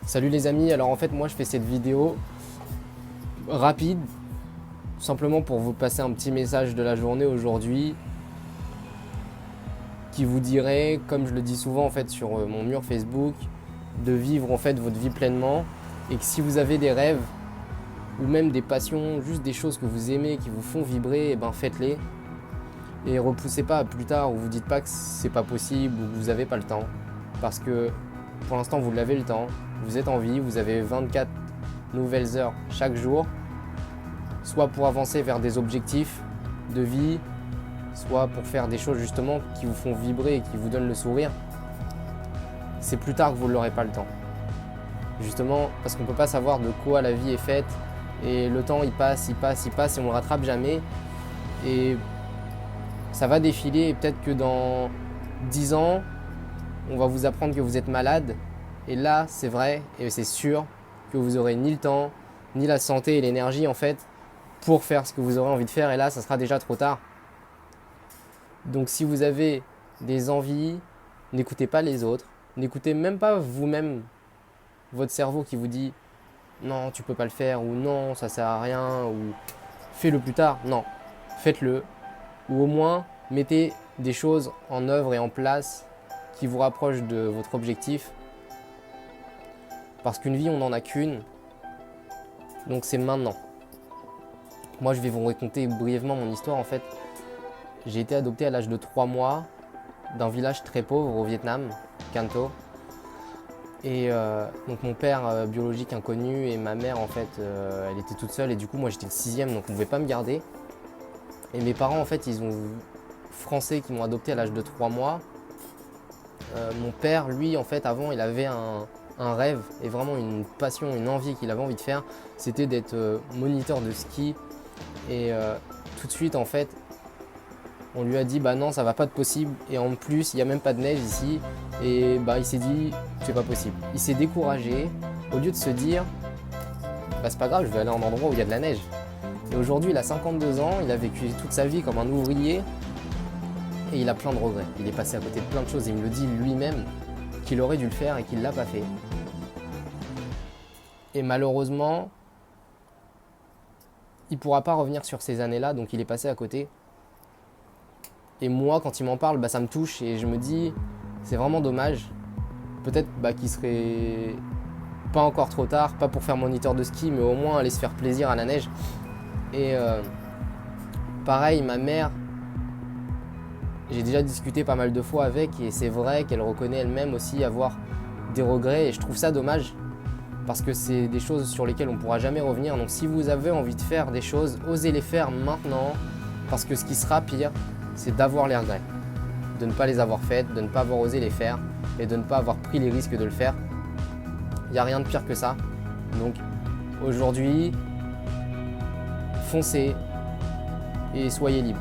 Salut les amis, alors en fait moi je fais cette vidéo rapide, simplement pour vous passer un petit message de la journée aujourd'hui qui vous dirait, comme je le dis souvent en fait sur mon mur Facebook, de vivre en fait votre vie pleinement et que si vous avez des rêves ou même des passions, juste des choses que vous aimez, qui vous font vibrer, et ben faites-les et repoussez pas à plus tard ou vous dites pas que c'est pas possible ou que vous avez pas le temps parce que pour l'instant vous l'avez le temps, vous êtes en vie, vous avez 24 nouvelles heures chaque jour, soit pour avancer vers des objectifs de vie, soit pour faire des choses justement qui vous font vibrer et qui vous donnent le sourire. C'est plus tard que vous n'aurez pas le temps. Justement parce qu'on ne peut pas savoir de quoi la vie est faite et le temps il passe et on ne le rattrape jamais et ça va défiler et peut-être que dans 10 ans, on va vous apprendre que vous êtes malade et là c'est vrai et c'est sûr que vous aurez ni le temps, ni la santé et l'énergie en fait pour faire ce que vous aurez envie de faire et là ça sera déjà trop tard. Donc si vous avez des envies, n'écoutez pas les autres, n'écoutez même pas vous-même votre cerveau qui vous dit non tu peux pas le faire ou non ça sert à rien ou fais-le plus tard. Non, faites-le ou au moins mettez des choses en œuvre et en place qui vous rapprochent de votre objectif parce qu'une vie on n'en a qu'une, donc c'est maintenant. Moi je vais vous raconter brièvement mon histoire en fait. J'ai été adopté à l'âge de 3 mois d'un village très pauvre au Vietnam, Can Tho. Et donc mon père biologique inconnu et ma mère en fait elle était toute seule et du coup moi j'étais le 6e donc on ne pouvait pas me garder. Et mes parents en fait ils ont français qui m'ont adopté à l'âge de 3 mois. Mon père lui en fait avant il avait un rêve et vraiment une passion, une envie qu'il avait envie de faire, c'était d'être moniteur de ski et tout de suite en fait on lui a dit bah non ça va pas être possible et en plus il n'y a même pas de neige ici et bah il s'est dit c'est pas possible. Il s'est découragé au lieu de se dire bah c'est pas grave je vais aller à un endroit où il y a de la neige. Et aujourd'hui il a 52 ans, il a vécu toute sa vie comme un ouvrier et il a plein de regrets. Il est passé à côté de plein de choses et il me le dit lui-même qu'il aurait dû le faire et qu'il l'a pas fait. Et malheureusement il pourra pas revenir sur ces années-là donc il est passé à côté. Et moi, quand il m'en parle, bah, ça me touche et je me dis, c'est vraiment dommage. Peut-être qu'il serait pas encore trop tard, pas pour faire moniteur de ski, mais au moins aller se faire plaisir à la neige. Et pareil, ma mère, j'ai déjà discuté pas mal de fois avec et c'est vrai qu'elle reconnaît elle-même aussi avoir des regrets et je trouve ça dommage parce que c'est des choses sur lesquelles on ne pourra jamais revenir. Donc si vous avez envie de faire des choses, osez les faire maintenant parce que ce qui sera pire, c'est d'avoir les regrets, de ne pas les avoir faites, de ne pas avoir osé les faire et de ne pas avoir pris les risques de le faire. Il n'y a rien de pire que ça. Donc aujourd'hui, foncez et soyez libres.